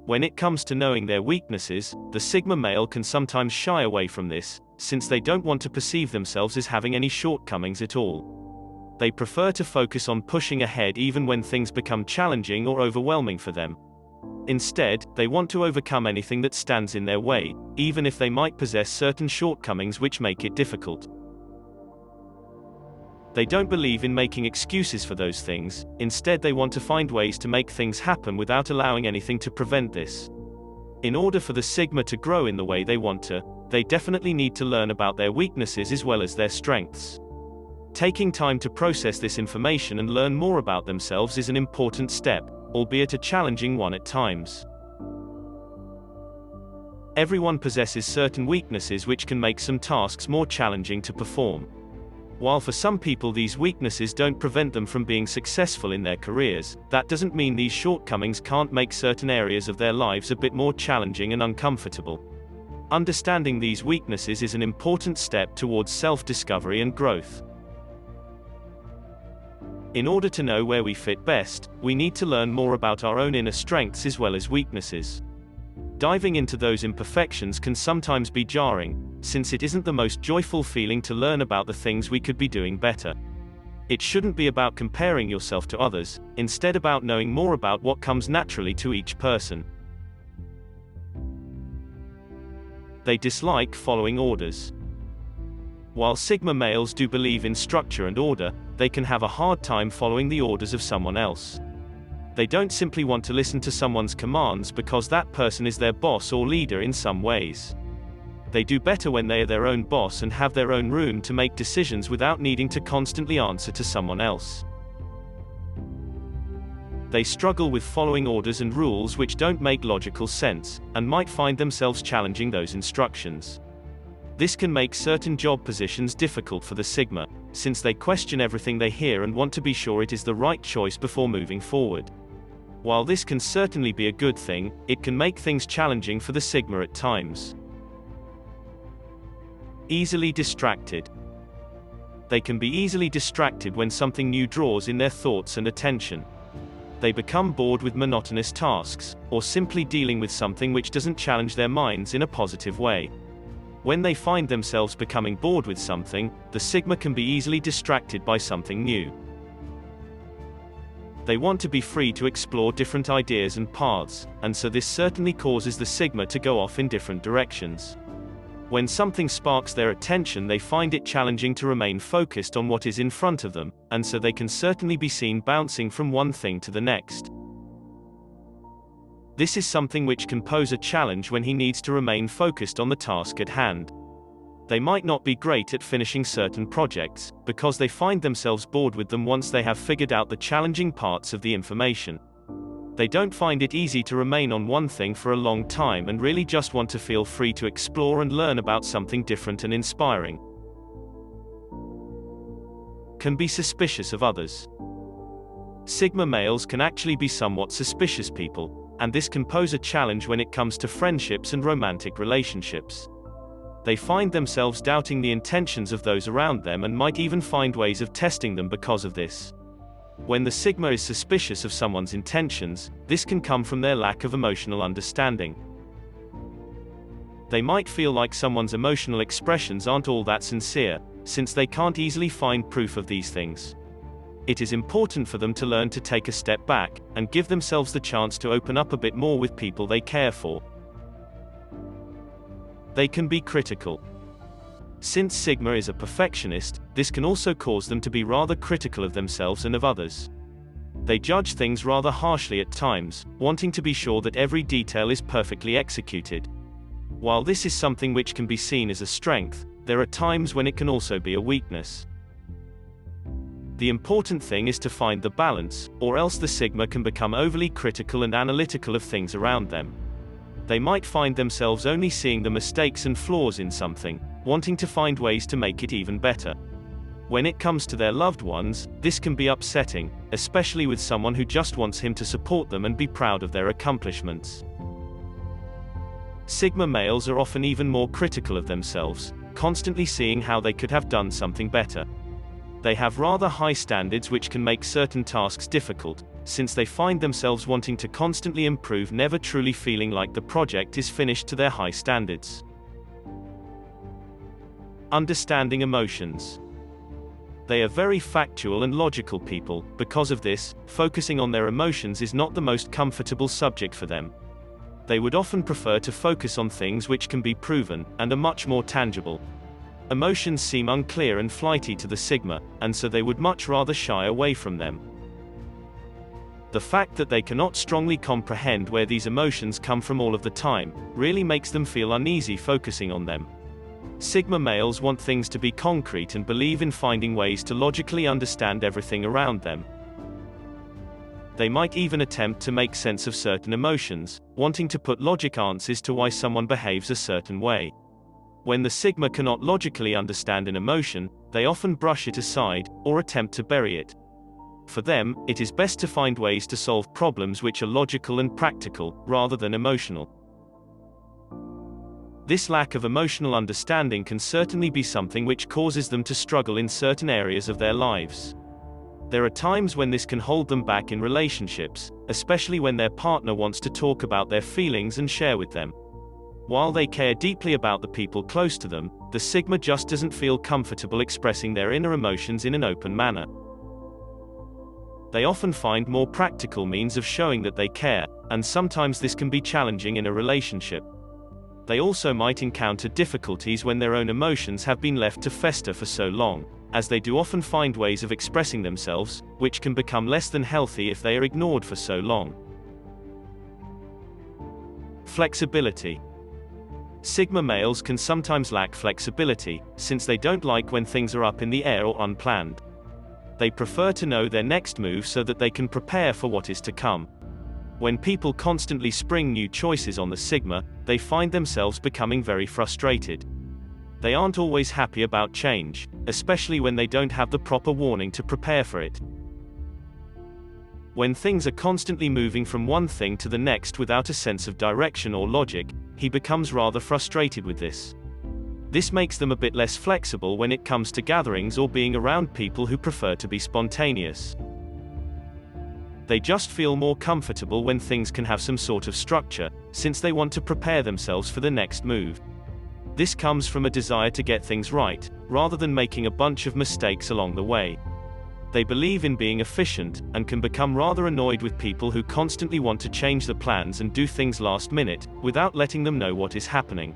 When it comes to knowing their weaknesses, the Sigma male can sometimes shy away from this, since they don't want to perceive themselves as having any shortcomings at all. They prefer to focus on pushing ahead even when things become challenging or overwhelming for them. Instead, they want to overcome anything that stands in their way, even if they might possess certain shortcomings which make it difficult. They don't believe in making excuses for those things, instead they want to find ways to make things happen without allowing anything to prevent this. In order for the Sigma to grow in the way they want to, they definitely need to learn about their weaknesses as well as their strengths. Taking time to process this information and learn more about themselves is an important step, albeit a challenging one at times. Everyone possesses certain weaknesses which can make some tasks more challenging to perform. While for some people these weaknesses don't prevent them from being successful in their careers, that doesn't mean these shortcomings can't make certain areas of their lives a bit more challenging and uncomfortable. Understanding these weaknesses is an important step towards self-discovery and growth. In order to know where we fit best, we need to learn more about our own inner strengths as well as weaknesses. Diving into those imperfections can sometimes be jarring, since it isn't the most joyful feeling to learn about the things we could be doing better. It shouldn't be about comparing yourself to others, instead about knowing more about what comes naturally to each person. They dislike following orders. While Sigma males do believe in structure and order, they can have a hard time following the orders of someone else. They don't simply want to listen to someone's commands because that person is their boss or leader in some ways. They do better when they are their own boss and have their own room to make decisions without needing to constantly answer to someone else. They struggle with following orders and rules which don't make logical sense, and might find themselves challenging those instructions. This can make certain job positions difficult for the Sigma, since they question everything they hear and want to be sure it is the right choice before moving forward. While this can certainly be a good thing, it can make things challenging for the Sigma at times. Easily distracted. They can be easily distracted when something new draws in their thoughts and attention. They become bored with monotonous tasks, or simply dealing with something which doesn't challenge their minds in a positive way. When they find themselves becoming bored with something, the Sigma can be easily distracted by something new. They want to be free to explore different ideas and paths, and so this certainly causes the Sigma to go off in different directions. When something sparks their attention, they find it challenging to remain focused on what is in front of them, and so they can certainly be seen bouncing from one thing to the next. This is something which can pose a challenge when he needs to remain focused on the task at hand. They might not be great at finishing certain projects, because they find themselves bored with them once they have figured out the challenging parts of the information. They don't find it easy to remain on one thing for a long time and really just want to feel free to explore and learn about something different and inspiring. Can be suspicious of others. Sigma males can actually be somewhat suspicious people, and this can pose a challenge when it comes to friendships and romantic relationships. They find themselves doubting the intentions of those around them and might even find ways of testing them because of this. When the Sigma is suspicious of someone's intentions, this can come from their lack of emotional understanding. They might feel like someone's emotional expressions aren't all that sincere, since they can't easily find proof of these things. It is important for them to learn to take a step back, and give themselves the chance to open up a bit more with people they care for. They can be critical. Since Sigma is a perfectionist, this can also cause them to be rather critical of themselves and of others. They judge things rather harshly at times, wanting to be sure that every detail is perfectly executed. While this is something which can be seen as a strength, there are times when it can also be a weakness. The important thing is to find the balance, or else the Sigma can become overly critical and analytical of things around them. They might find themselves only seeing the mistakes and flaws in something, wanting to find ways to make it even better. When it comes to their loved ones, this can be upsetting, especially with someone who just wants him to support them and be proud of their accomplishments. Sigma males are often even more critical of themselves, constantly seeing how they could have done something better. They have rather high standards which can make certain tasks difficult, since they find themselves wanting to constantly improve, never truly feeling like the project is finished to their high standards. Understanding emotions. They are very factual and logical people. Because of this, focusing on their emotions is not the most comfortable subject for them. They would often prefer to focus on things which can be proven, and are much more tangible. Emotions seem unclear and flighty to the Sigma, and so they would much rather shy away from them. The fact that they cannot strongly comprehend where these emotions come from all of the time, really makes them feel uneasy focusing on them. Sigma males want things to be concrete and believe in finding ways to logically understand everything around them. They might even attempt to make sense of certain emotions, wanting to put logic answers to why someone behaves a certain way. When the Sigma cannot logically understand an emotion, they often brush it aside, or attempt to bury it. For them, it is best to find ways to solve problems which are logical and practical, rather than emotional. This lack of emotional understanding can certainly be something which causes them to struggle in certain areas of their lives. There are times when this can hold them back in relationships, especially when their partner wants to talk about their feelings and share with them. While they care deeply about the people close to them, the Sigma just doesn't feel comfortable expressing their inner emotions in an open manner. They often find more practical means of showing that they care, and sometimes this can be challenging in a relationship. They also might encounter difficulties when their own emotions have been left to fester for so long, as they do often find ways of expressing themselves, which can become less than healthy if they are ignored for so long. Flexibility. Sigma males can sometimes lack flexibility, since they don't like when things are up in the air or unplanned. They prefer to know their next move so that they can prepare for what is to come. When people constantly spring new choices on the Sigma, they find themselves becoming very frustrated. They aren't always happy about change, especially when they don't have the proper warning to prepare for it. When things are constantly moving from one thing to the next without a sense of direction or logic, he becomes rather frustrated with this. This makes them a bit less flexible when it comes to gatherings or being around people who prefer to be spontaneous. They just feel more comfortable when things can have some sort of structure, since they want to prepare themselves for the next move. This comes from a desire to get things right, rather than making a bunch of mistakes along the way. They believe in being efficient, and can become rather annoyed with people who constantly want to change the plans and do things last minute, without letting them know what is happening.